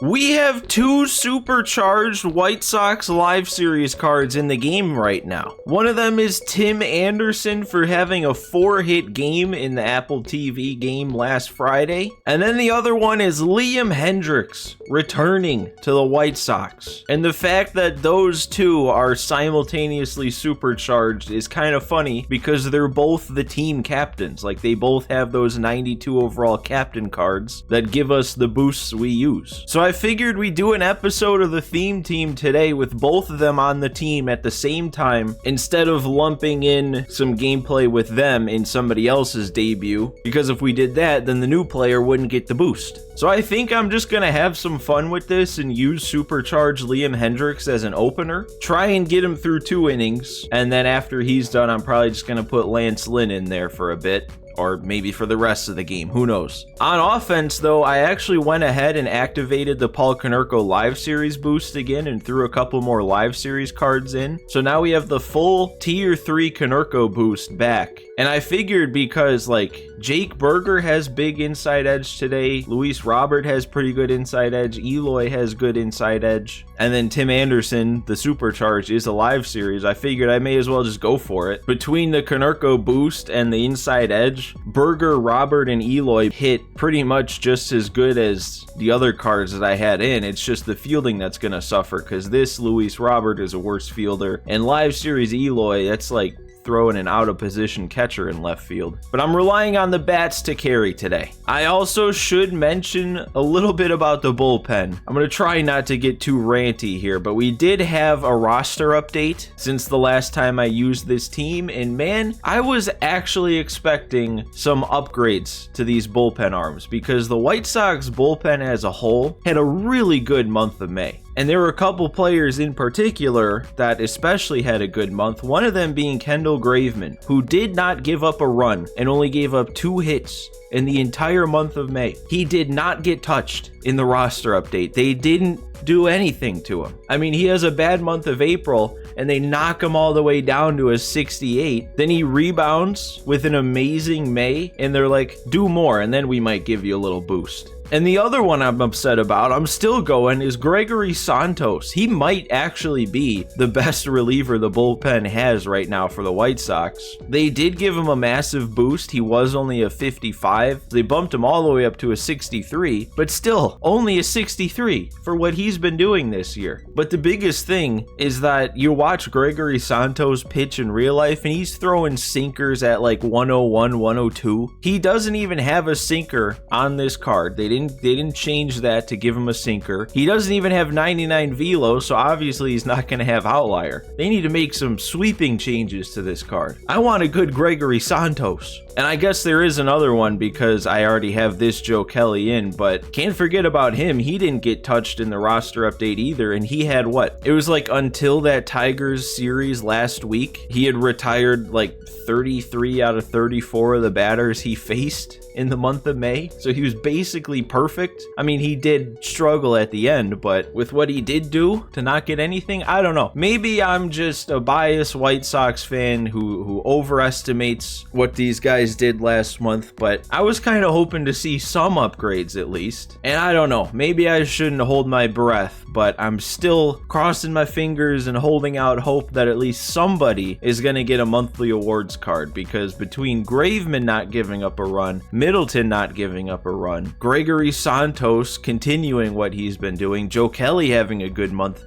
We have two Supercharged White Sox Live Series cards in the game right now. One of them is Tim Anderson for having a 4-hit game in the Apple TV game last Friday. And then the other one is Liam Hendriks returning to the White Sox. And the fact that those two are simultaneously supercharged is kind of funny because they're both the team captains. Like, they both have those 92 overall captain cards that give us the boosts we use. So I figured we'd do an episode of the theme team today with both of them on the team at the same time instead of lumping in some gameplay with them in somebody else's debut, because if we did that, then the new player wouldn't get the boost. So I think I'm just gonna have some fun with this and use Supercharged Liam Hendriks as an opener. Try and get him through 2 innings, and then after he's done, I'm probably just gonna put Lance Lynn in there for a bit. Or maybe for the rest of the game, who knows. On offense, though, I actually went ahead and activated the Paul Konerko Live Series boost again and threw a couple more Live Series cards in. So now we have the full Tier 3 Konerko boost back. And I figured because, like, Jake Berger has big inside edge today, Luis Robert has pretty good inside edge, Eloy has good inside edge, and then Tim Anderson, the Supercharged, is a Live Series. I figured I may as well just go for it. Between the Konerko boost and the inside edge, Berger, Robert, and Eloy hit pretty much just as good as the other cards that I had in. It's just the fielding that's going to suffer, because this Luis Robert is a worse fielder, and Live Series Eloy, that's like throwing an out-of-position catcher in left field. But I'm relying on the bats to carry today. I also should mention a little bit about the bullpen. I'm going to try not to get too ranty here, but we did have a roster update since the last time I used this team, and man, I was actually expecting some upgrades to these bullpen arms, because the White Sox bullpen as a whole had a really good month of May. And there were a couple players in particular that especially had a good month, one of them being Kendall Graveman, who did not give up a run and only gave up 2 hits in the entire month of May. He did not get touched in the roster update. They didn't do anything to him. I mean, he has a bad month of April and they knock him all the way down to a 68. Then he rebounds with an amazing May and they're like, do more and then we might give you a little boost. And the other one I'm upset about, I'm still going, is Gregory Santos. He might actually be the best reliever the bullpen has right now for the White Sox. They did give him a massive boost. He was only a 55. They bumped him all the way up to a 63, but still only a 63 for what he's been doing this year. But the biggest thing is that you watch Gregory Santos pitch in real life and he's throwing sinkers at like 101, 102. He doesn't even have a sinker on this card. They didn't change that to give him a sinker. He doesn't even have 99 velo, so obviously he's not going to have outlier. They need to make some sweeping changes to this card. I want a good Gregory Santos. And I guess there is another one because I already have this Joe Kelly in, but can't forget about him. He didn't get touched in the roster update either, and he had what? It was like until that Tigers series last week, he had retired like 33 out of 34 of the batters he faced in the month of May. So he was basically perfect. I mean, he did struggle at the end, but with what he did do to not get anything, I don't know. Maybe I'm just a biased White Sox fan who overestimates what these guys did last month, but I was kind of hoping to see some upgrades at least. And I don't know, maybe I shouldn't hold my breath, but I'm still crossing my fingers and holding out hope that at least somebody is going to get a monthly awards card, because between Graveman not giving up a run, Middleton not giving up a run, Gregory Santos continuing what he's been doing, Joe Kelly having a good month,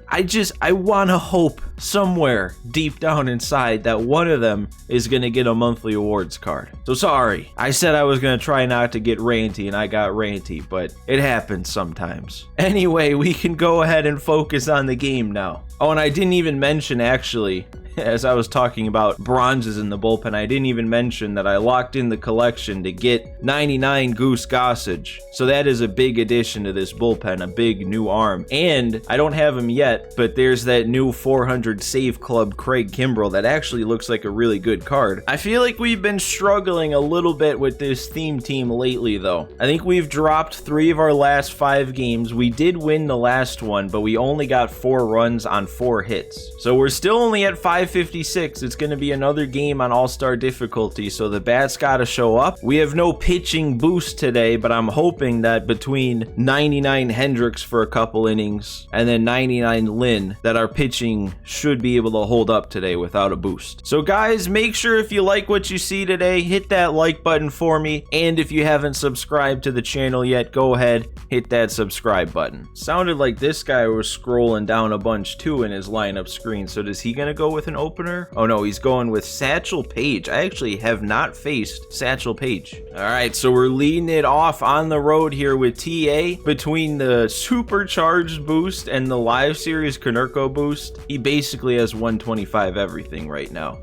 I want to hope somewhere deep down inside that one of them is going to get a monthly awards card. So sorry, I said I was going to try not to get ranty and I got ranty, but it happens sometimes. Anyway, we can go ahead and focus on the game now. Oh, and I didn't even mention actually, as I was talking about bronzes in the bullpen, I didn't even mention that I locked in the collection to get 99 Goose Gossage. So that is a big addition to this bullpen, a big new arm. And I don't have him yet, but there's that new 400 Save Club Craig Kimbrell that actually looks like a really good card. I feel like we've been struggling a little bit with this theme team lately though. I think we've dropped 3 of our last 5 games. We did win the last one, but we only got 4 runs on 4 hits. So we're still only at 556. It's going to be another game on all-star difficulty, so the bats got to show up. We have no pitching boost today, but I'm hoping that between 99 Hendriks for a couple innings and then 99 Lynn, that our pitching should be able to hold up today without a boost. So guys, make sure if you like what you see today, hit that like button for me, and if you haven't subscribed to the channel yet, go ahead, hit that subscribe button. Sounded like this guy was scrolling down a bunch too in his lineup screen, so is he gonna go with an opener? Oh no, he's going with Satchel Paige. I actually have not faced Satchel Paige. All right, so we're leading it off on the road here with TA. Between the Supercharged boost and the Live Series Konerko boost, he basically has 125 everything right now.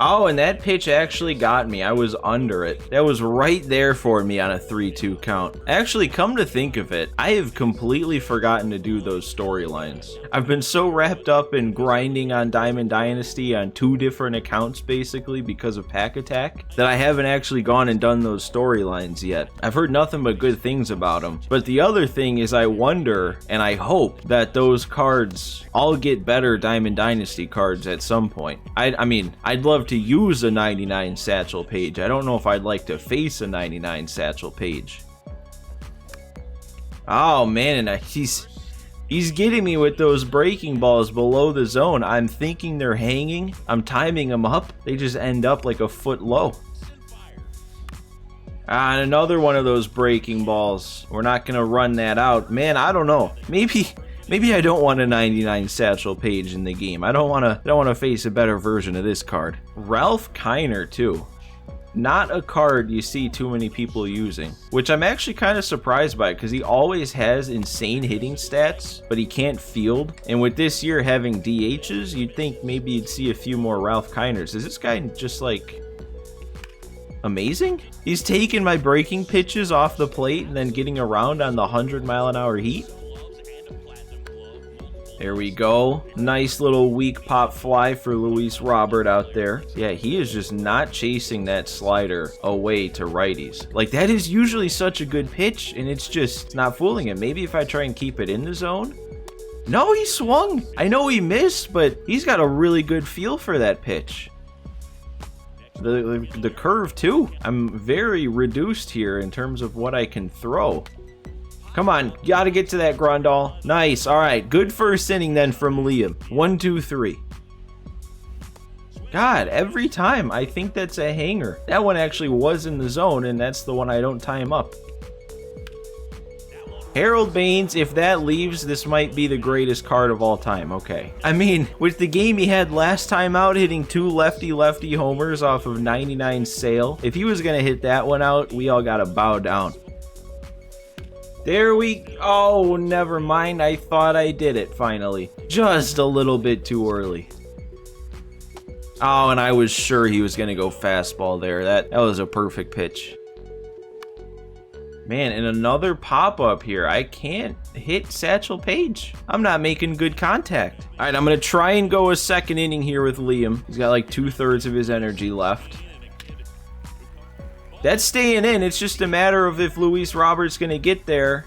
Oh, and that pitch actually got me. I was under it. That was right there for me on a 3-2 count. Actually, come to think of it, I have completely forgotten to do those storylines. I've been so wrapped up in grinding on Diamond Dynasty on 2 different accounts, basically, because of Pack Attack, that I haven't actually gone and done those storylines yet. I've heard nothing but good things about them. But the other thing is I wonder, and I hope, that those cards all get better Diamond Dynasty cards at some point. I mean, I'd love to use a 99 Satchel Paige. I don't know if I'd like to face a 99 Satchel Paige. Oh man, and he's getting me with those breaking balls below the zone. I'm thinking they're hanging. I'm timing them up. They just end up like a foot low. And another one of those breaking balls. We're not gonna run that out. Man, I don't know. Maybe I don't want a 99 Satchel Paige in the game. I don't want to face a better version of this card. Ralph Kiner too. Not a card you see too many people using, which I'm actually kind of surprised by because he always has insane hitting stats, but he can't field. And with this year having DHs, you'd think maybe you'd see a few more Ralph Kiners. Is this guy just like amazing? He's taking my breaking pitches off the plate and then getting around on the 100-mile-an-hour heat. There we go. Nice little weak pop fly for Luis Robert out there. Yeah, he is just not chasing that slider away to righties. Like, that is usually such a good pitch, and it's just not fooling him. Maybe if I try and keep it in the zone? No, he swung. I know he missed, but he's got a really good feel for that pitch. The curve, too. I'm very reduced here in terms of what I can throw. Come on, gotta get to that Grandal. Nice, all right, good first inning then from Liam. 1, 2, 3. God, every time I think that's a hanger. That one actually was in the zone, and that's the one I don't time up. Harold Baines, if that leaves, this might be the greatest card of all time. Okay. I mean, with the game he had last time out, hitting 2 lefty-lefty homers off of 99 Sale, if he was gonna hit that one out, we all gotta bow down. There we... Oh, never mind. I thought I did it, finally. Just a little bit too early. Oh, and I was sure he was going to go fastball there. That was a perfect pitch. Man, and another pop-up here. I can't hit Satchel Paige. I'm not making good contact. All right, I'm going to try and go a second inning here with Liam. He's got like 2/3 of his energy left. That's staying in. It's just a matter of if Luis Robert's going to get there.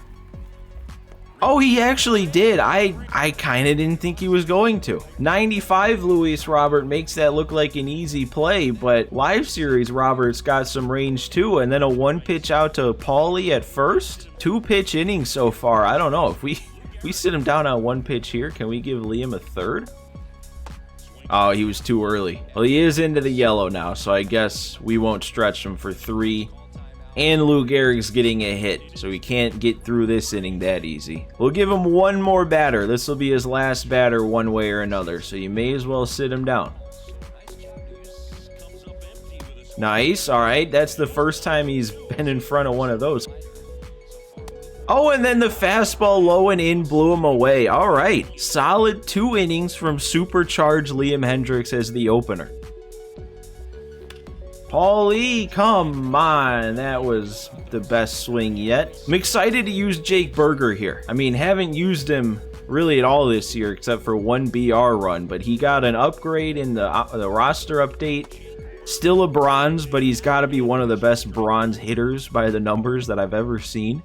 Oh, he actually did. I kind of didn't think he was going to. 95 Luis Robert makes that look like an easy play, but Live Series Robert's got some range too, and then a 1-pitch out to Paulie at first. 2-pitch innings so far. I don't know. If we sit him down on 1 pitch here, can we give Liam a 3rd? Oh, he was too early. Well, he is into the yellow now, so I guess we won't stretch him for 3. And Lou Gehrig's getting a hit, so he can't get through this inning that easy. We'll give him one more batter. This will be his last batter one way or another, so you may as well sit him down. Nice. All right, that's the first time he's been in front of one of those. Oh, and then the fastball low and in blew him away. All right, solid 2 innings from Supercharged Liam Hendriks as the opener. Paulie, come on. That was the best swing yet. I'm excited to use Jake Berger here. I mean, haven't used him really at all this year except for 1 BR run, but he got an upgrade in the roster update. Still a bronze, but he's got to be one of the best bronze hitters by the numbers that I've ever seen.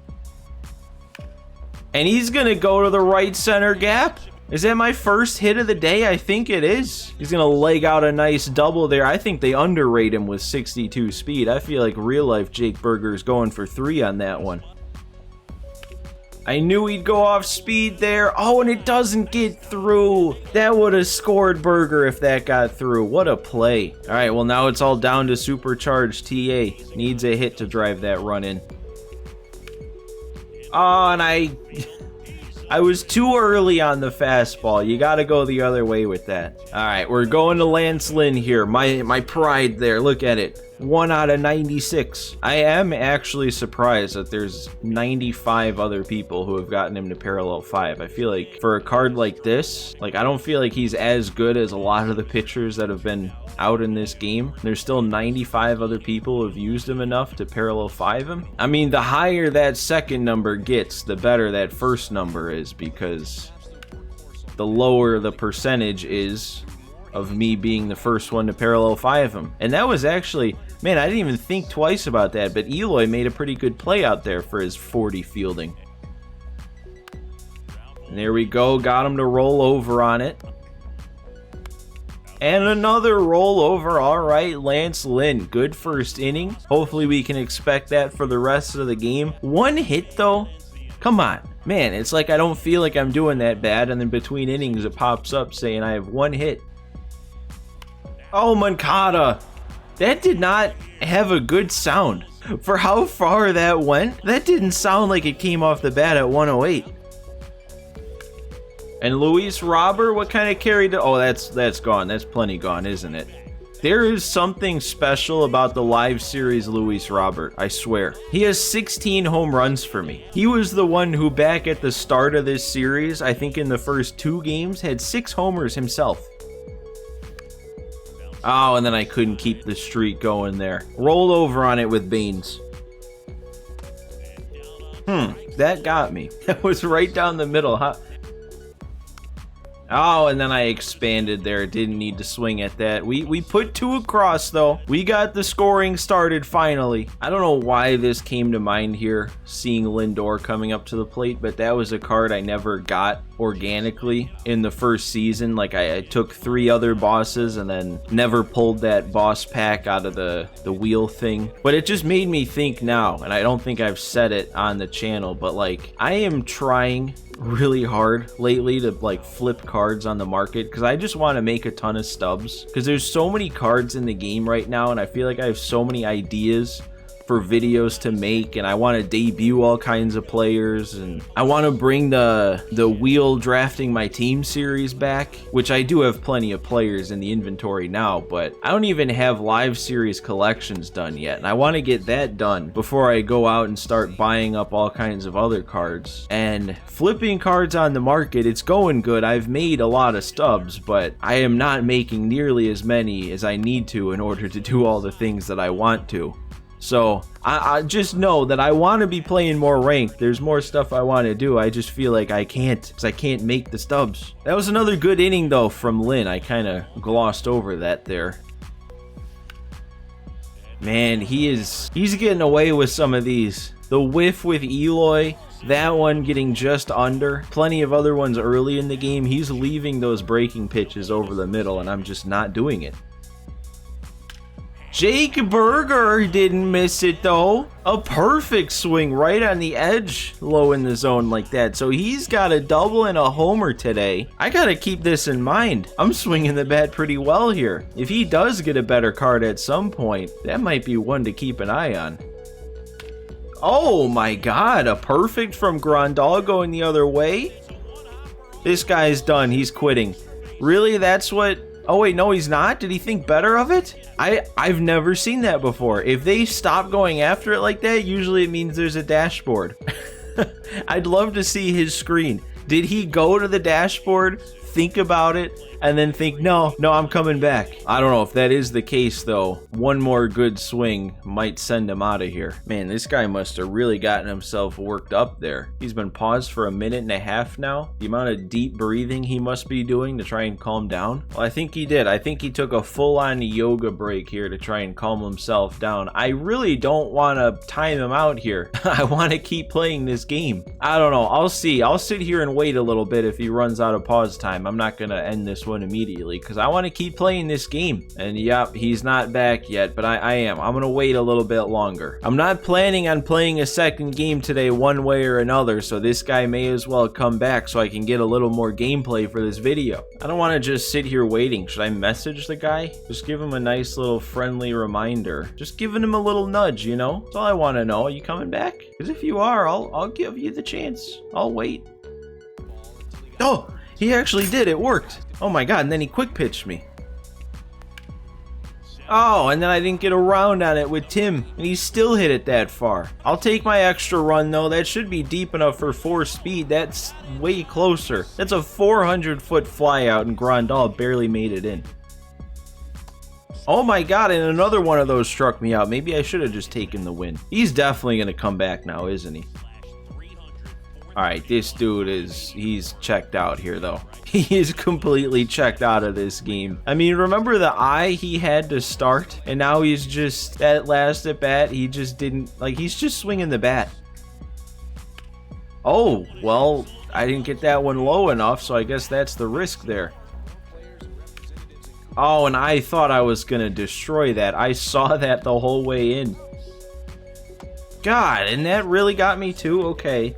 And he's gonna go to the right center gap. Is that my first hit of the day? I think it is. He's gonna leg out a nice double there. I think they underrate him with 62 speed. I feel like real life Jake Burger is going for 3 on that one. I knew he'd go off speed there. Oh, and it doesn't get through. That would have scored Burger if that got through. What a play. All right, well, now it's all down to Supercharged TA. Needs a hit to drive that run in. Oh, and I was too early on the fastball. You got to go the other way with that. All right, we're going to Lance Lynn here. My pride there. Look at it. 1 out of 96. I am actually surprised that there's 95 other people who have gotten him to parallel 5. I feel like for a card like this, like I don't feel like he's as good as a lot of the pitchers that have been out in this game. There's still 95 other people who have used him enough to parallel 5 him. I mean, the higher that second number gets, the better that first number is, because the lower the percentage is of me being the first one to parallel 5 him. And that was actually, man, I didn't even think twice about that, but Eloy made a pretty good play out there for his 40 fielding. And there we go, got him to roll over on it. And another rollover. All right, Lance Lynn, good first inning. Hopefully we can expect that for the rest of the game. 1 hit though, come on. Man, it's like I don't feel like I'm doing that bad, and then between innings it pops up saying I have 1 hit. Oh, Moncada. That did not have a good sound. For how far that went, that didn't sound like it came off the bat at 108. And Luis Robert, what kind of carry? Oh, that's gone. That's plenty gone, isn't it? There is something special about the live series Luis Robert, I swear. He has 16 home runs for me. He was the one who back at the start of this series, I think in the first 2 games, had 6 homers himself. Oh, and then I couldn't keep the streak going there. Roll over on it with Baines. That got me. That was right down the middle, huh? Oh, and then I expanded there. Didn't need to swing at that. We put 2 across, though. We got the scoring started finally. I don't know why this came to mind here, seeing Lindor coming up to the plate, but that was a card I never got organically in the first season. Like, I took 3 other bosses and then never pulled that boss pack out of the wheel thing. But it just made me think now, and I don't think I've said it on the channel, but like, I am trying really hard lately to like flip cards on the market because I just want to make a ton of stubs, because there's so many cards in the game right now and I feel like I have so many ideas for videos to make, and I want to debut all kinds of players, and I want to bring the wheel drafting my team series back, which I do have plenty of players in the inventory now, but I don't even have live series collections done yet, and I want to get that done before I go out and start buying up all kinds of other cards. And flipping cards on the market, it's going good. I've made a lot of stubs, but I am not making nearly as many as I need to in order to do all the things that I want to. So I just know that I want to be playing more ranked. There's more stuff I want to do. I just feel like I can't, because I can't make the stubs. That was another good inning though from Lynn. I kind of glossed over that there. Man, he's getting away with some of these. The whiff with Eloy, that one getting just under. Plenty of other ones early in the game. He's leaving those breaking pitches over the middle, and I'm just not doing it. Jake Burger didn't miss it though. A perfect swing right on the edge, low in the zone like that. So he's got a double and a homer today. I gotta keep this in mind. I'm swinging the bat pretty well here. If he does get a better card at some point, that might be one to keep an eye on. Oh my God, a perfect from Grandal going the other way. This guy's done, he's quitting. Really, that's what... Oh wait, no he's not? Did he think better of it? I've never seen that before. If they stop going after it like that, usually it means there's a dashboard. I'd love to see his screen. Did he go to the dashboard, think about it, and then think, no, I'm coming back. I don't know if that is the case, though. One more good swing might send him out of here. Man, this guy must have really gotten himself worked up there. He's been paused for 1.5 minutes now. The amount of deep breathing he must be doing to try and calm down. Well, I think he did. I think he took a full-on yoga break here to try and calm himself down. I really don't want to time him out here. I want to keep playing this game. I don't know. I'll see. I'll sit here and wait a little bit if he runs out of pause time. I'm not going to end this one immediately because I want to keep playing this game. And yep, he's not back yet, but I am. I'm going to wait a little bit longer. I'm not planning on playing a second game today one way or another, so this guy may as well come back so I can get a little more gameplay for this video. I don't want to just sit here waiting. Should I message the guy? Just give him a nice little friendly reminder. Just giving him a little nudge, you know? That's all I want to know. Are you coming back? Because if you are, I'll give you the chance. I'll wait. Oh, he actually did. It worked. Oh my god, and then he quick pitched me. Oh, and then I didn't get around on it with Tim, and he still hit it that far. I'll take my extra run, though. That should be deep enough for 4 speed. That's way closer. That's a 400-foot flyout, and Grandal barely made it in. Oh my god, and another one of those struck me out. Maybe I should have just taken the win. He's definitely going to come back now, isn't he? Alright, this dude he's checked out here, though. He is completely checked out of this game. I mean, remember the eye he had to start? And now he's just, that last at bat, he just didn't, like, he's just swinging the bat. Oh, well, I didn't get that one low enough, so I guess that's the risk there. Oh, and I thought I was going to destroy that. I saw that the whole way in. God, and that really got me too? Okay.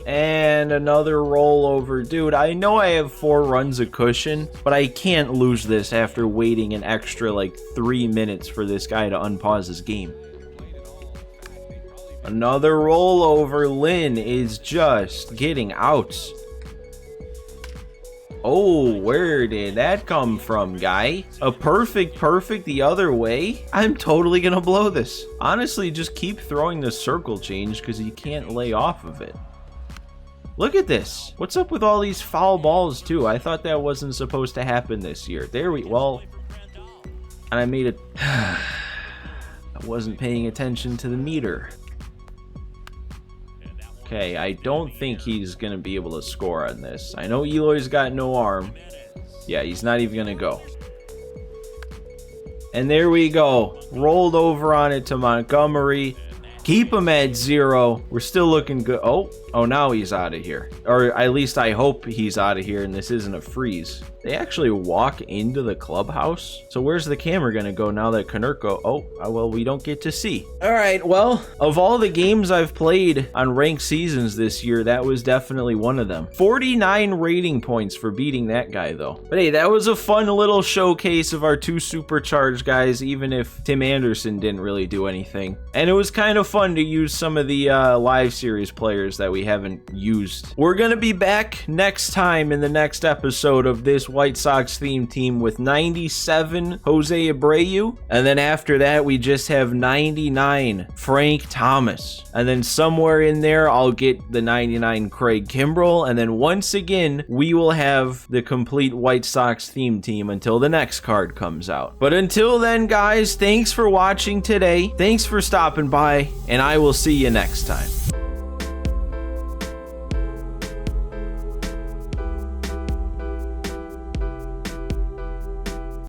And another rollover. Dude, I know I have 4 runs of cushion, but I can't lose this after waiting an extra, like, 3 minutes for this guy to unpause his game. Another rollover. Lynn is just getting outs. Oh, where did that come from, guy? A perfect the other way? I'm totally gonna blow this. Honestly, just keep throwing the circle change because you can't lay off of it. Look at this. What's up with all these foul balls, too? I thought that wasn't supposed to happen this year. Well, and I made it. I wasn't paying attention to the meter. Okay, I don't think he's going to be able to score on this. I know Eloy's got no arm. Yeah, he's not even going to go. And there we go. Rolled over on it to Montgomery. Keep him at 0. We're still looking good. Oh, now he's out of here. Or at least I hope he's out of here and this isn't a freeze. They actually walk into the clubhouse? So where's the camera gonna go now that Konerko... Oh, well, we don't get to see. All right, well, of all the games I've played on ranked seasons this year, that was definitely one of them. 49 rating points for beating that guy, though. But hey, that was a fun little showcase of our 2 Supercharged guys, even if Tim Anderson didn't really do anything. And it was kind of fun to use some of the live series players that we haven't used. We're gonna be back next time in the next episode of this White Sox theme team with 97 Jose Abreu, and then after that we just have 99 Frank Thomas, and then somewhere in there I'll get the 99 Craig Kimbrell, and then once again we will have the complete White Sox theme team until the next card comes out. But until then, guys, thanks for watching today, thanks for stopping by, and I will see you next time.